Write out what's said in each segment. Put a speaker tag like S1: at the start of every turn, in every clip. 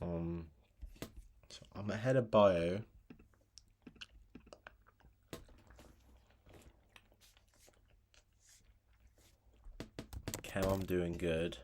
S1: So I'm ahead of bio. Chem, I'm doing good.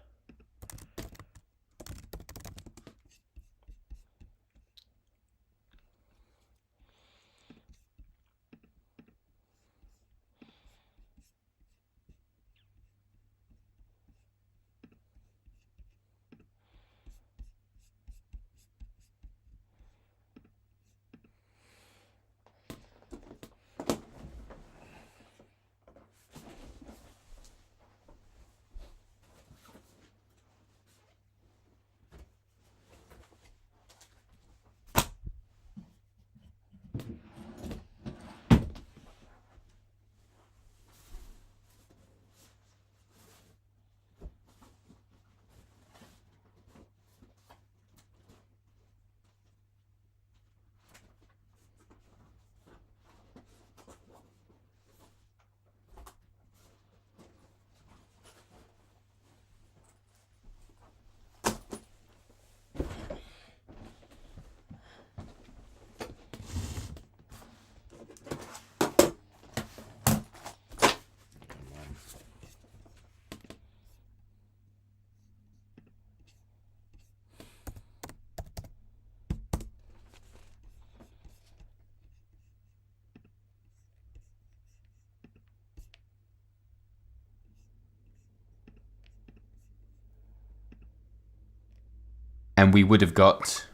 S2: And we would have got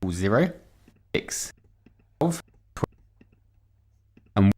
S2: 0, 6, 12, 12 and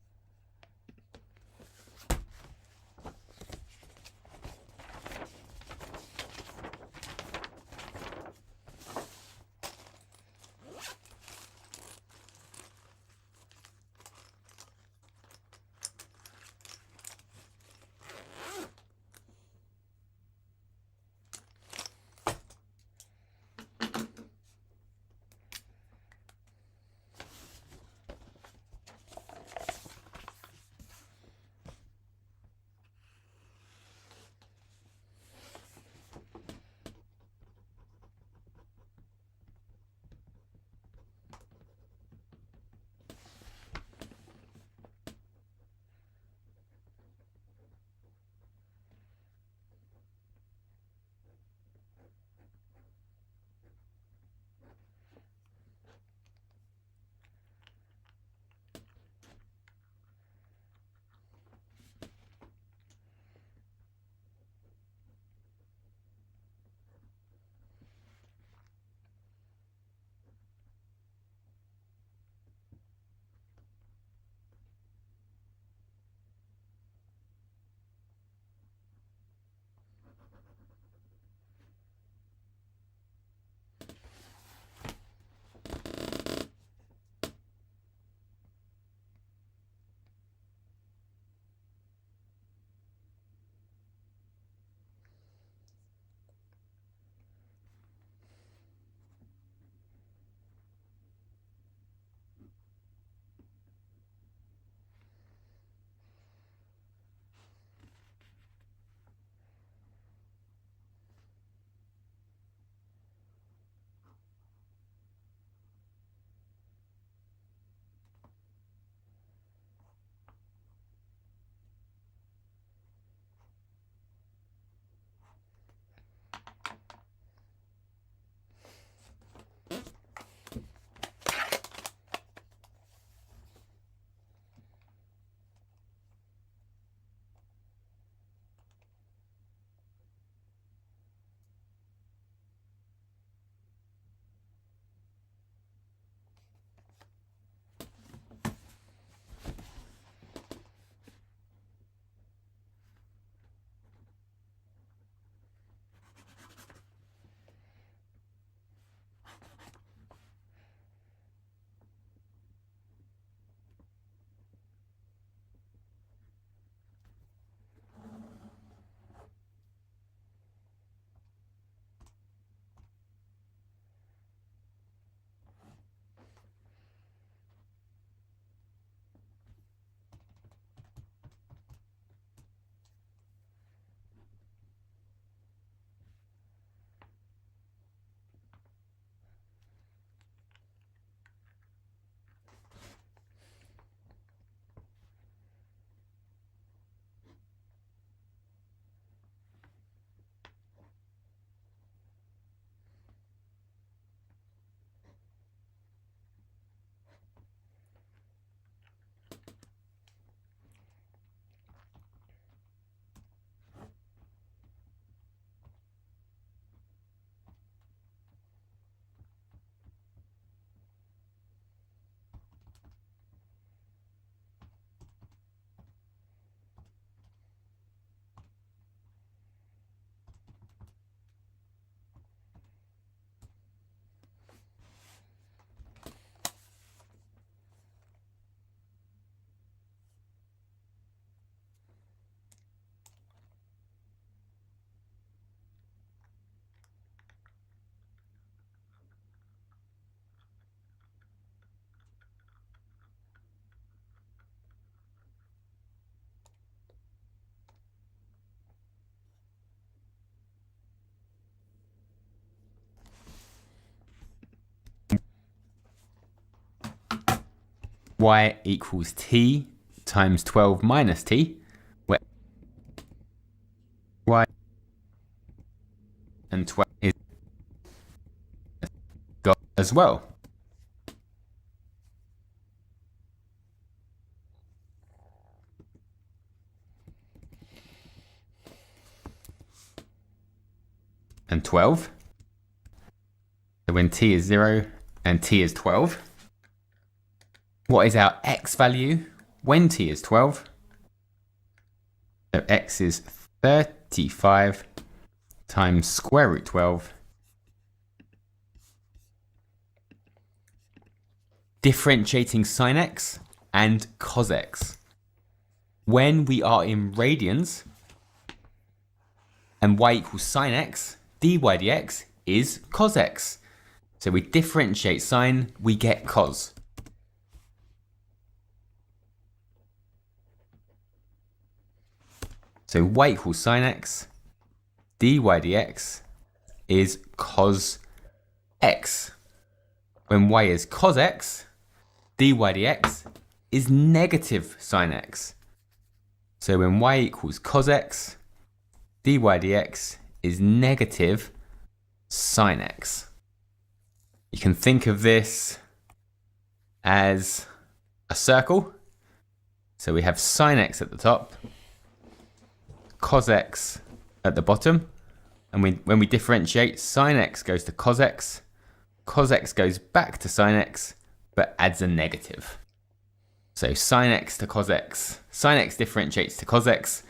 S2: y equals t times 12 minus t, where y and 12 is got as well. And 12. So when t is 0 and t is 12, what is our x value when t is 12? So x is 35 times square root 12. Differentiating sine x and cos x. When we are in radians and y equals sine x, dy dx is cos x. So we differentiate sine, we get cos. So y equals sine x, dy dx is cos x. When y is cos x, dy dx is negative sine x. So when y equals cos x, dy dx is negative sine x. You can think of this as a circle. So we have sine x at the top, cos x at the bottom, and when we differentiate, sine x goes to cos x goes back to sine x, but adds a negative. So sine x to cos x, sine x differentiates to cos x,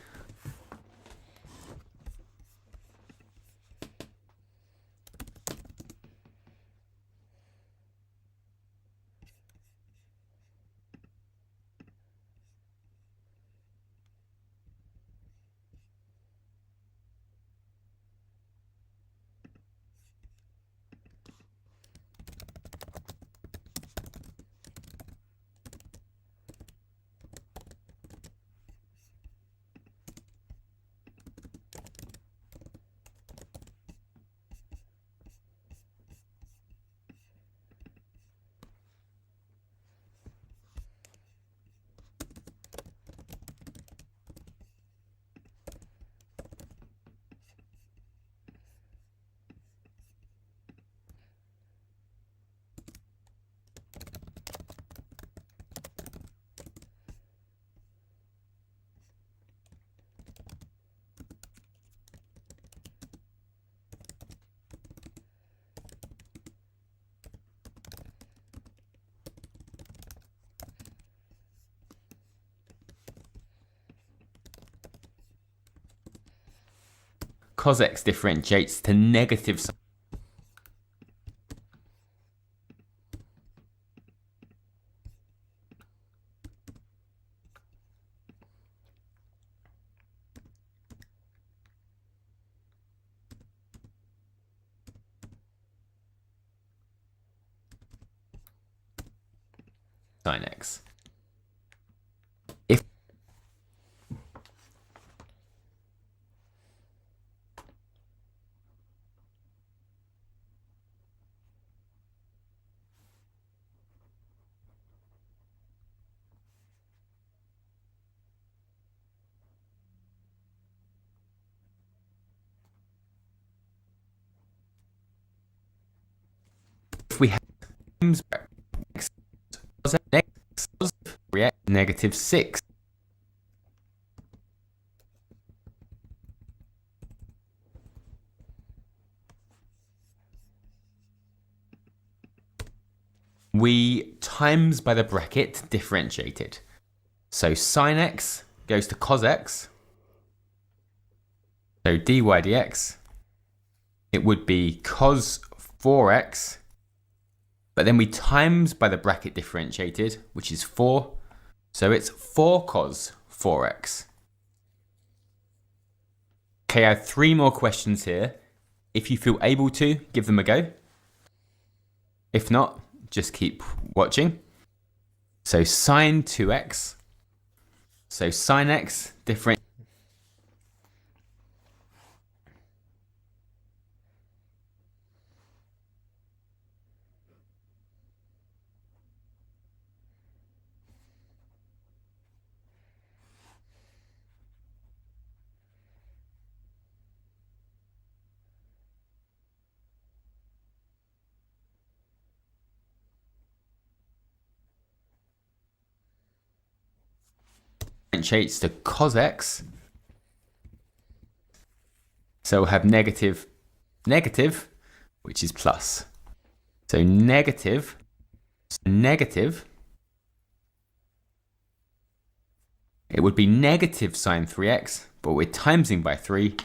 S2: cos x differentiates to negative sine x. If we have x cos x negative 6. We times by the bracket differentiated. So sine x goes to cos x. So dy dx, it would be cos 4x, but then we times by the bracket differentiated, which is 4. So it's 4 cos 4x. Okay, I have 3 more questions here. If you feel able to, give them a go. If not, just keep watching. So sine 2x. So sine x different. differentiates to cos x. So we'll have negative, negative, which is plus. So negative, negative. It would be negative sine 3x, but we're timesing by 3.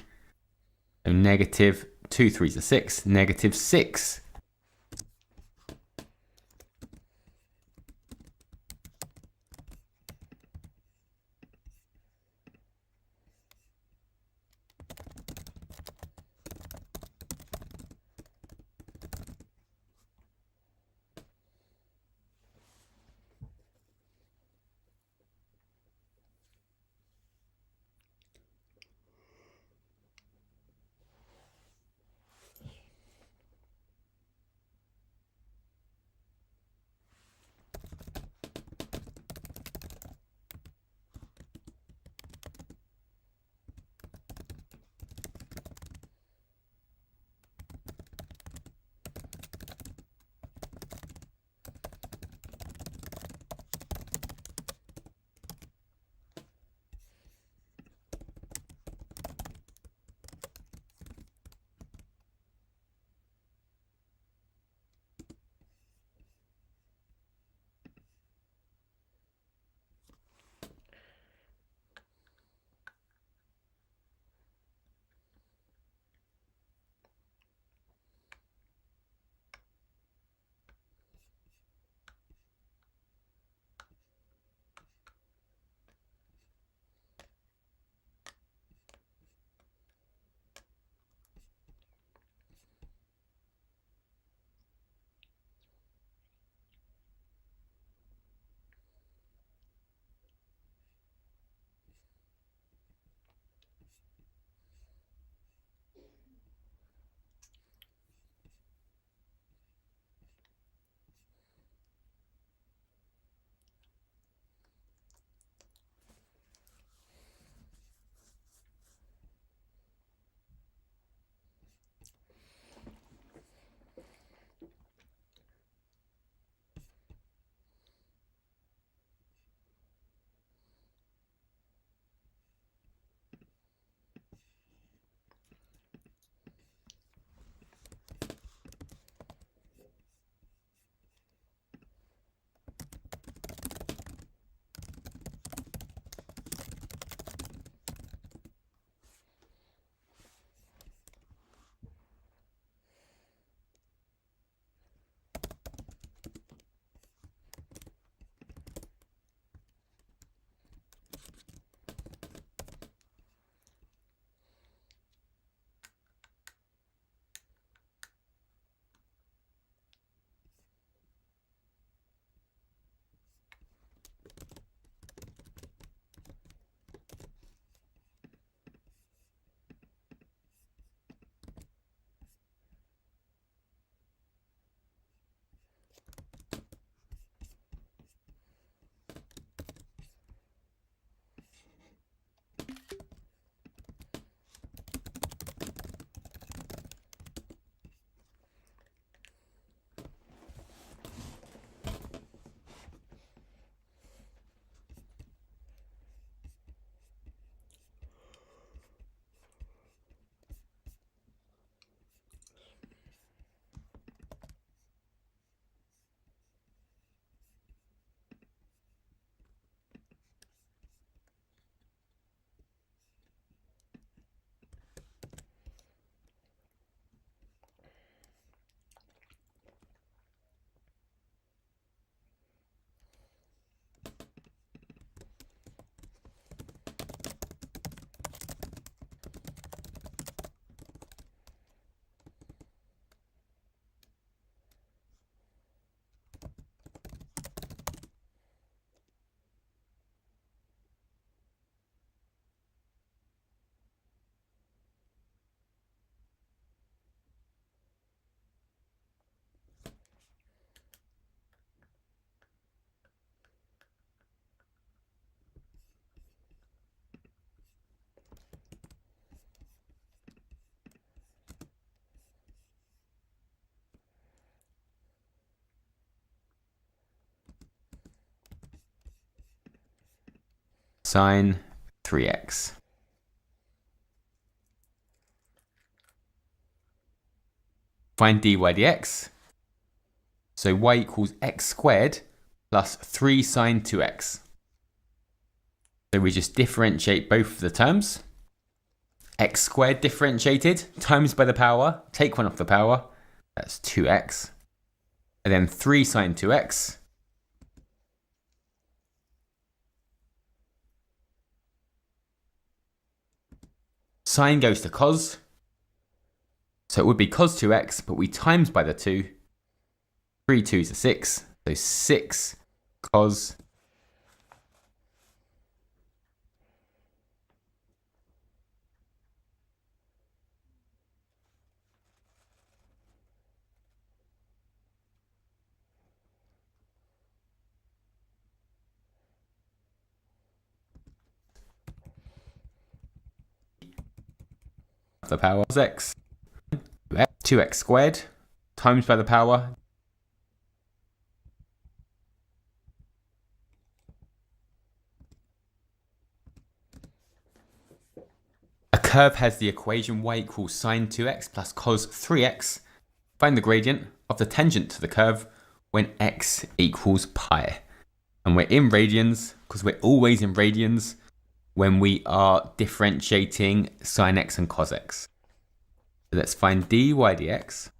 S2: So negative 2 3s are 6, negative 6. sine 3x. Find dy dx. So y equals x squared plus 3 sine 2x. So we just differentiate both of the terms. X squared differentiated, times by the power, take one off the power, that's 2x. And then 3 sine 2x. Sine goes to cos. So it would be cos 2x, but we times by the 2. 3 2s are 6. So 6 cos the power of x. 2x squared times by the power. A curve has the equation y equals sine 2x plus cos 3x. Find the gradient of the tangent to the curve when x equals pi. And we're in radians because we're always in radians when we are differentiating sine x and cos x. So let's find dy dx.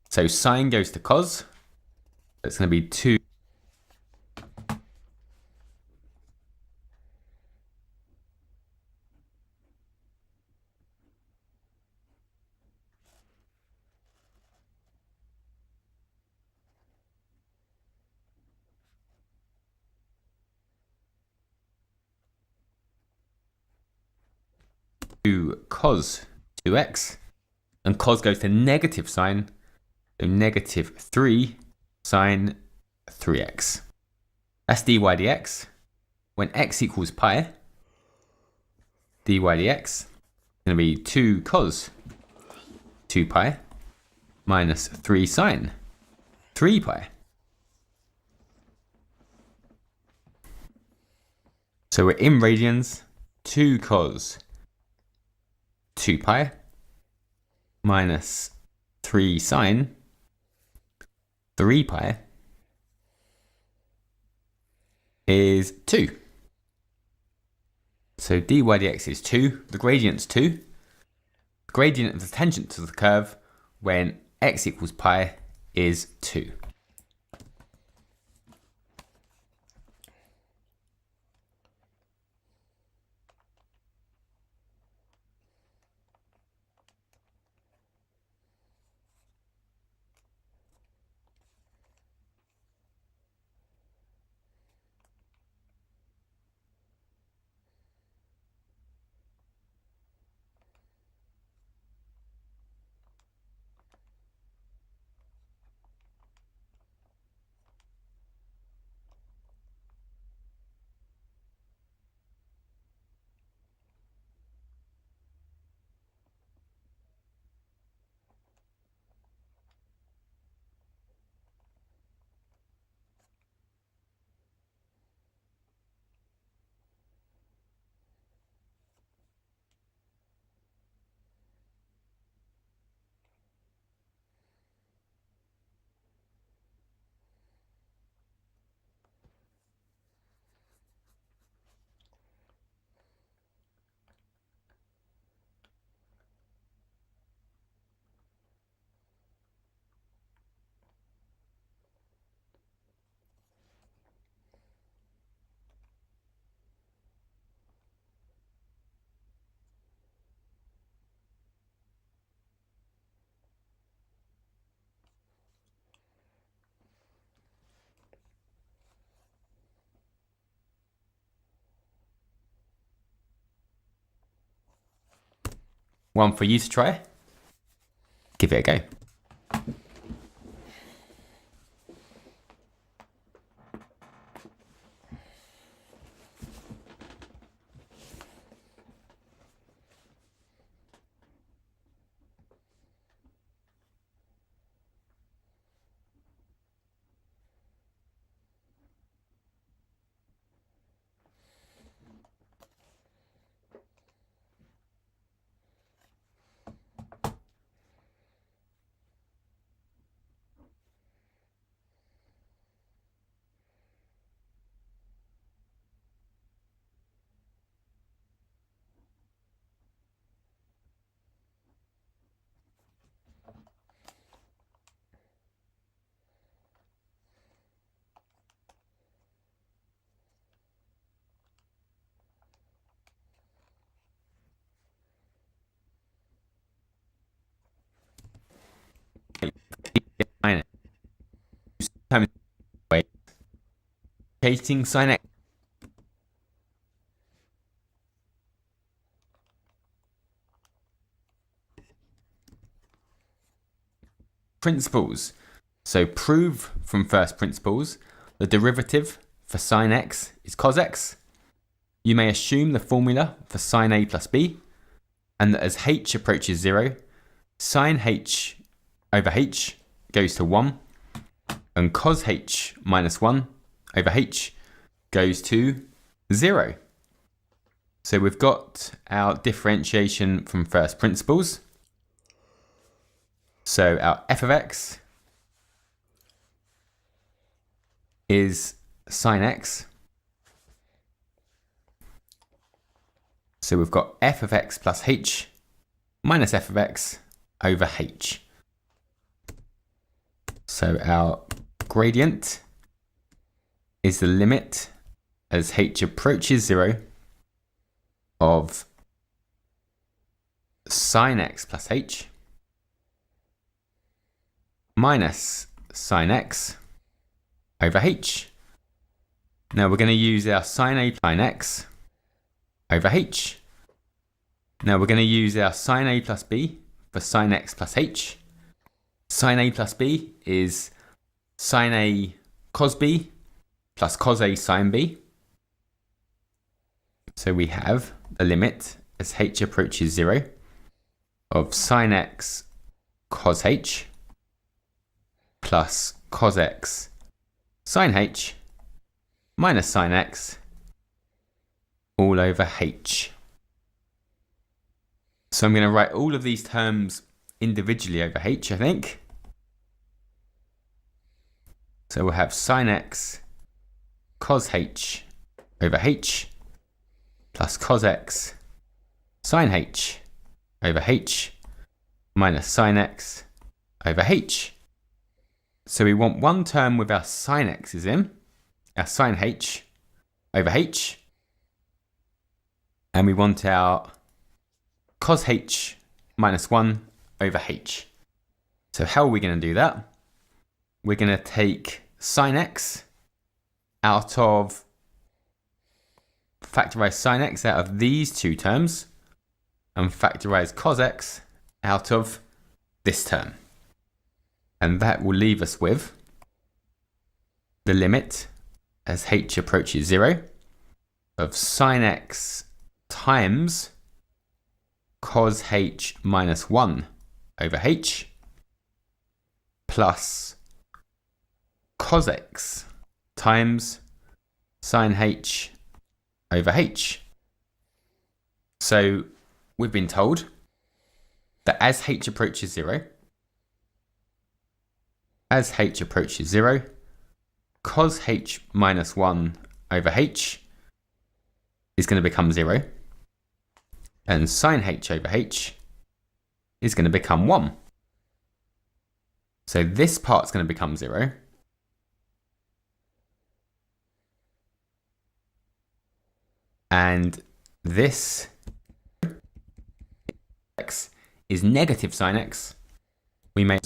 S2: So sine goes to cos. It's going to be 2 cos 2x. And cos goes to negative sine. So negative 3 sine 3x. That's dy dx. When x equals pi, dy dx is going to be 2 cos 2 pi minus 3 sine 3 pi. So we're in radians. 2 cos 2 pi minus 3 sine 3 pi is 2. So dy dx is 2. The gradient's 2. The gradient of the tangent to the curve when x equals pi is 2. One for you to try. Give it a go. times way creating sin x. Principles. So prove from first principles the derivative for sin x is cos x. You may assume the formula for sin a plus b, and that as h approaches 0, sin h over h goes to 1, and cos h minus 1 over h goes to 0. So we've got our differentiation from first principles. So our f of x is sin x. So we've got f of x plus h minus f of x over h. So our gradient is the limit as h approaches 0 of sin x plus h minus sin x over h. Now we're going to use our sin a sin x over h. Now we're going to use our sin a plus b for sin x plus h. Sin a plus b is sin a cos b plus cos a sin b. So we have the limit as h approaches 0 of sin x cos h plus cos x sin h minus sin x all over h. So I'm going to write all of these terms individually over h, I think. So we'll have sin x cos h over h plus cos x sin h over h minus sin x over h. So we want one term with our sin x's in, our sin h over h, and we want our cos h minus 1 over h. So how are we going to do that? We're going to take sin x out of, factorize sin x out of these two terms, and factorize cos x out of this term. And that will leave us with the limit as h approaches 0 of sin x times cos h minus 1 over h plus cos x times sin h over h. So we've been told that as h approaches 0, cos h minus 1 over h is going to become 0, and sin h over h is going to become 1. So this part's going to become 0. And this x is negative sin x. We may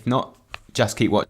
S2: If not, just keep watching.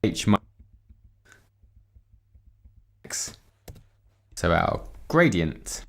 S2: H minus x. So our gradient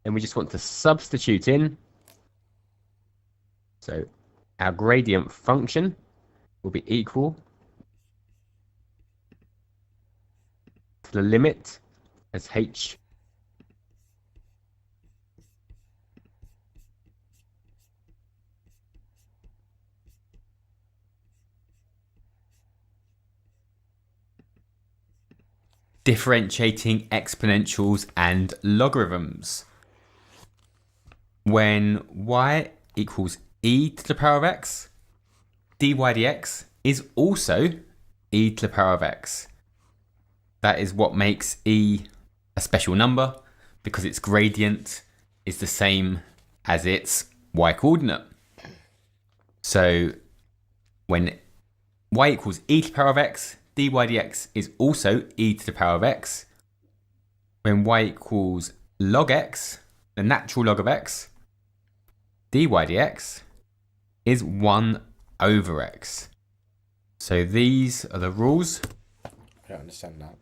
S2: and we just want to substitute in. So our gradient function will be equal to the limit as h differentiating exponentials and logarithms. When y equals e to the power of x, dy dx is also e to the power of x. That is what makes e a special number, because its gradient is the same as its y coordinate. So when y equals e to the power of x, dy dx is also e to the power of x. When y equals log x, the natural log of x, dy dx is 1 over x. So these are the rules.
S1: I don't understand that.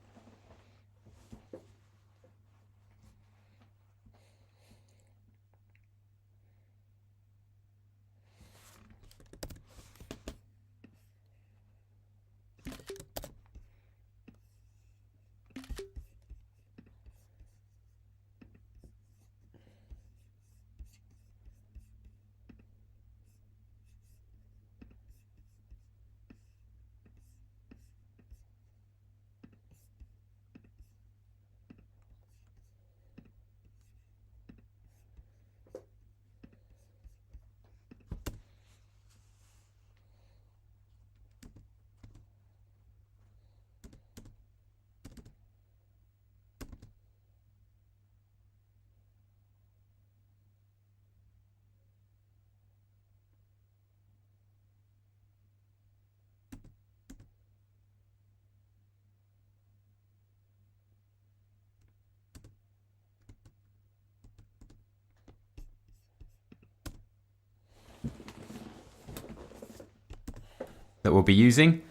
S2: That we'll be using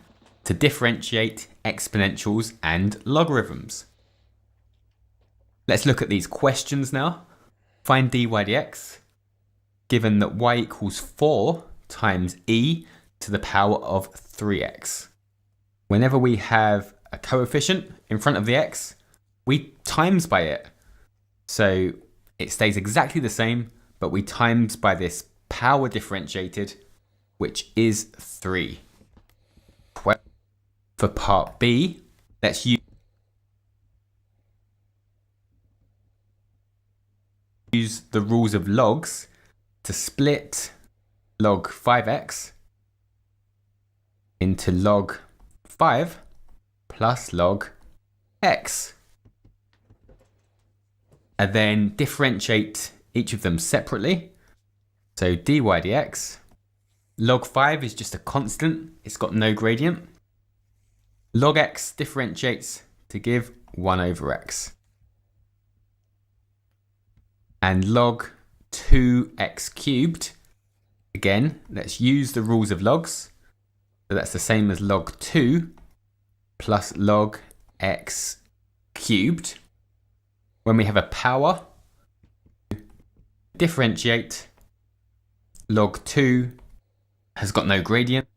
S2: to differentiate exponentials and logarithms. Let's look at these questions now. Find dy dx, given that y equals 4 times e to the power of 3x. Whenever we have a coefficient in front of the x, we times by it. So it stays exactly the same, but we times by this power differentiated, which is 3. For part B, let's use the rules of logs to split log 5x into log 5 plus log x. And then differentiate each of them separately. So dy dx, log 5 is just a constant, it's got no gradient. Log x differentiates to give 1 over x. And log 2x cubed, again, let's use the rules of logs So that's the same as log 2 plus log x cubed. When we have a power, differentiate, log 2 has got no gradient.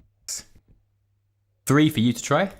S2: 3 for you to try.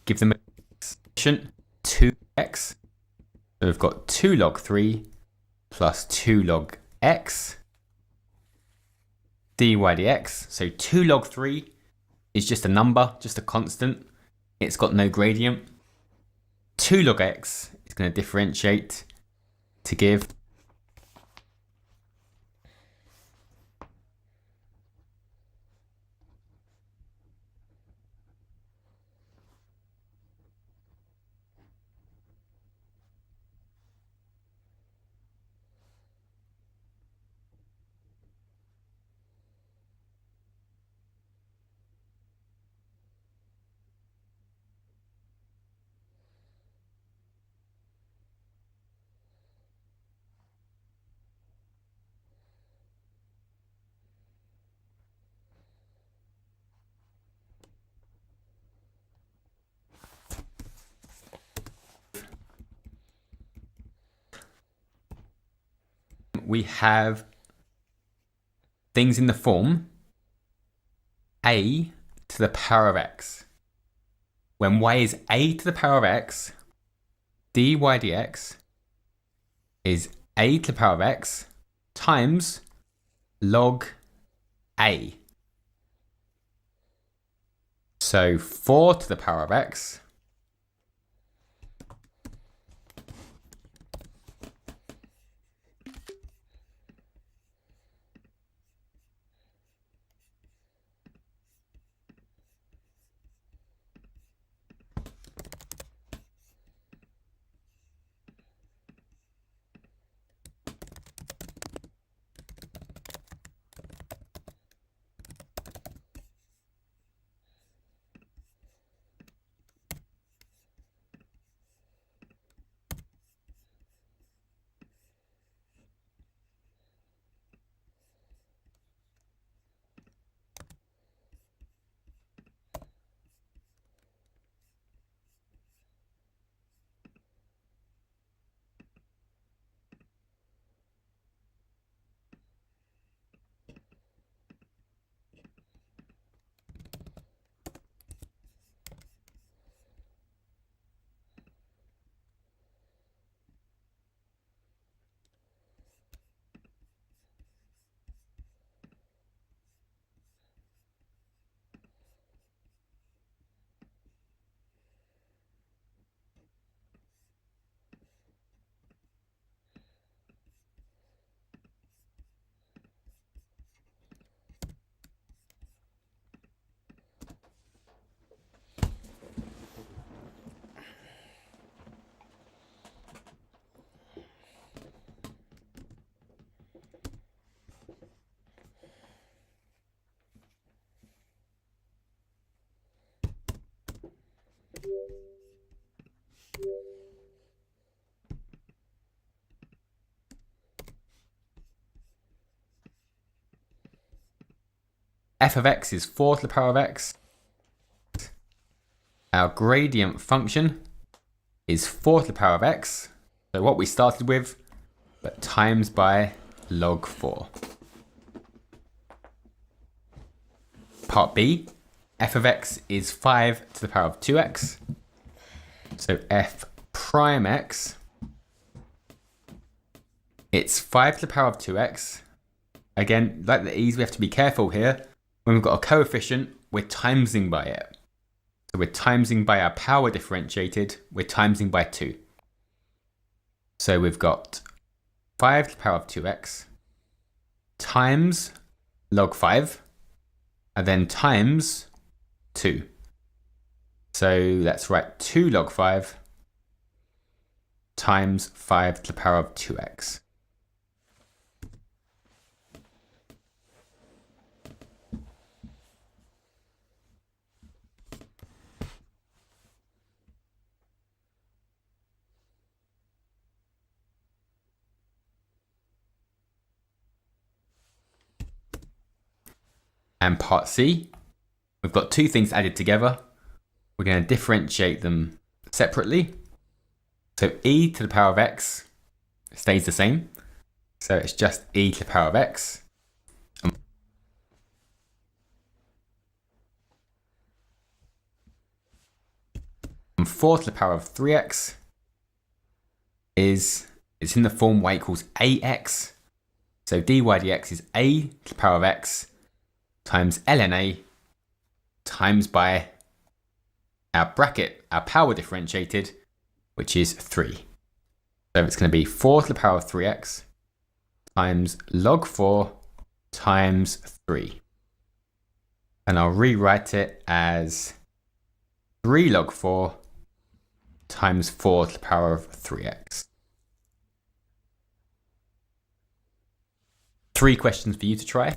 S2: Give them a expression 2x. So we've got 2 log 3 plus 2 log x dy dx. So 2 log 3 is just a number, just a constant. It's got no gradient. 2 log x is going to differentiate to give we have things in the form a to the power of x. When y is a to the power of x, dy dx is a to the power of x times log a. So 4 to the power of x f of x is 4 to the power of x. Our gradient function is 4 to the power of x. So what we started with, but times by log 4. Part B, f of x is 5 to the power of 2x. So f prime x, it's 5 to the power of 2x. Again, like the e's, we have to be careful here. When we've got a coefficient, we're timesing by it. So we're timesing by our power differentiated, we're timesing by 2. So we've got 5 to the power of 2x times log 5, and then times 2. So let's write 2 log 5 times 5 to the power of 2x. And part C, we've got two things added together. We're going to differentiate them separately. So e to the power of x stays the same. So it's just e to the power of x. And 4 to the power of 3x it's in the form y equals ax. So dy dx is a to the power of x times ln a times by our bracket, our power differentiated, which is 3. So it's going to be 4 to the power of 3x times log 4 times 3. And I'll rewrite it as 3 log 4 times 4 to the power of 3x. 3 questions for you to try.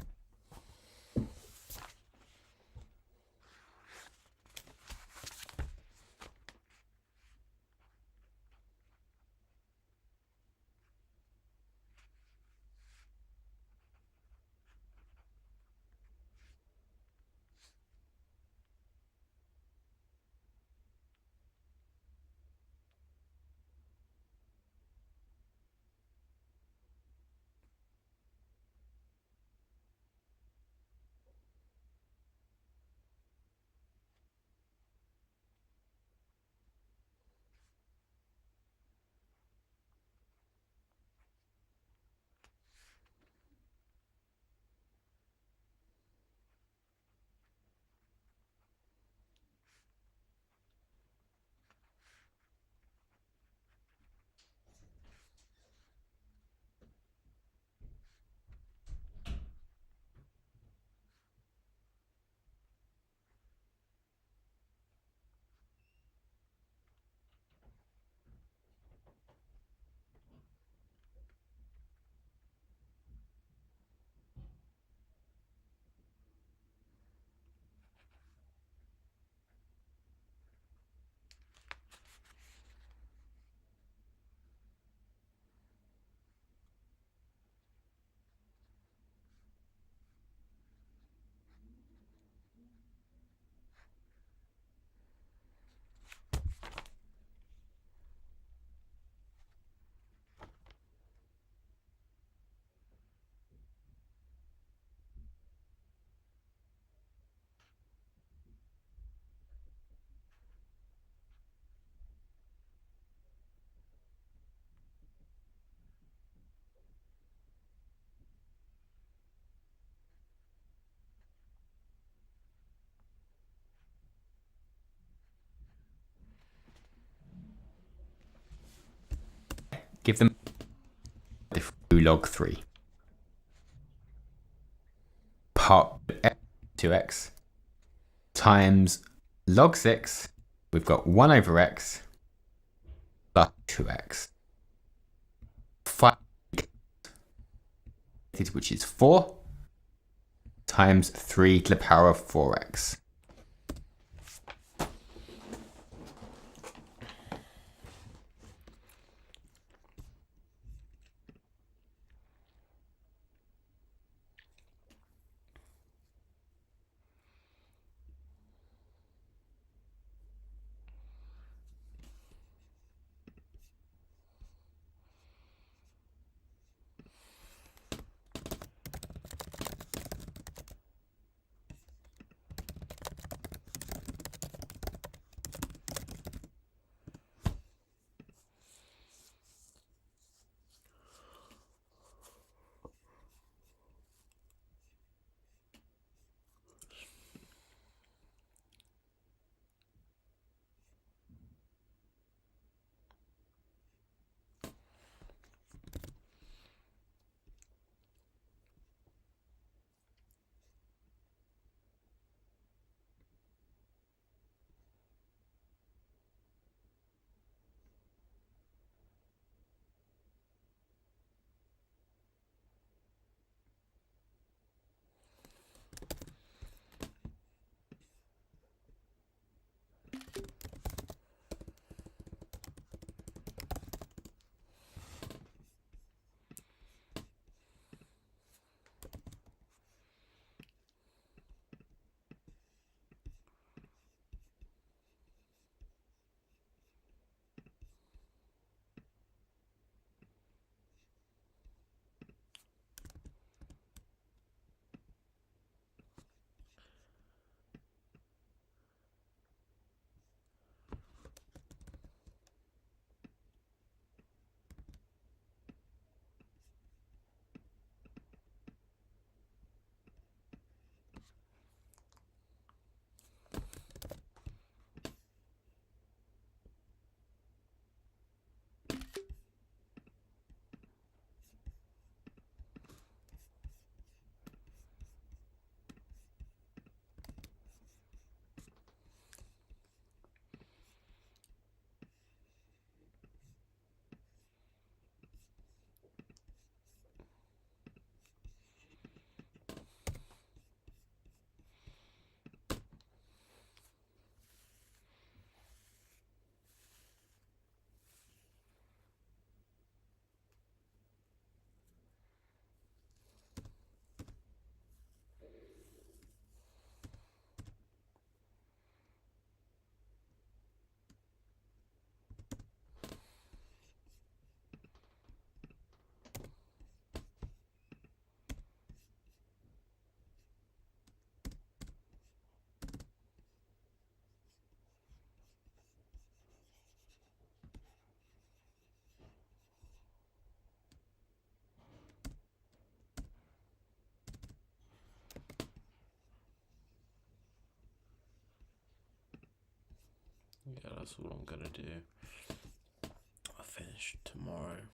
S2: Give them log 3. Part 2x times log 6. We've got 1 over x plus 2x. 5, which is 4, times 3 to the power of 4x.
S1: Yeah, that's what I'm gonna do. I'll finish tomorrow.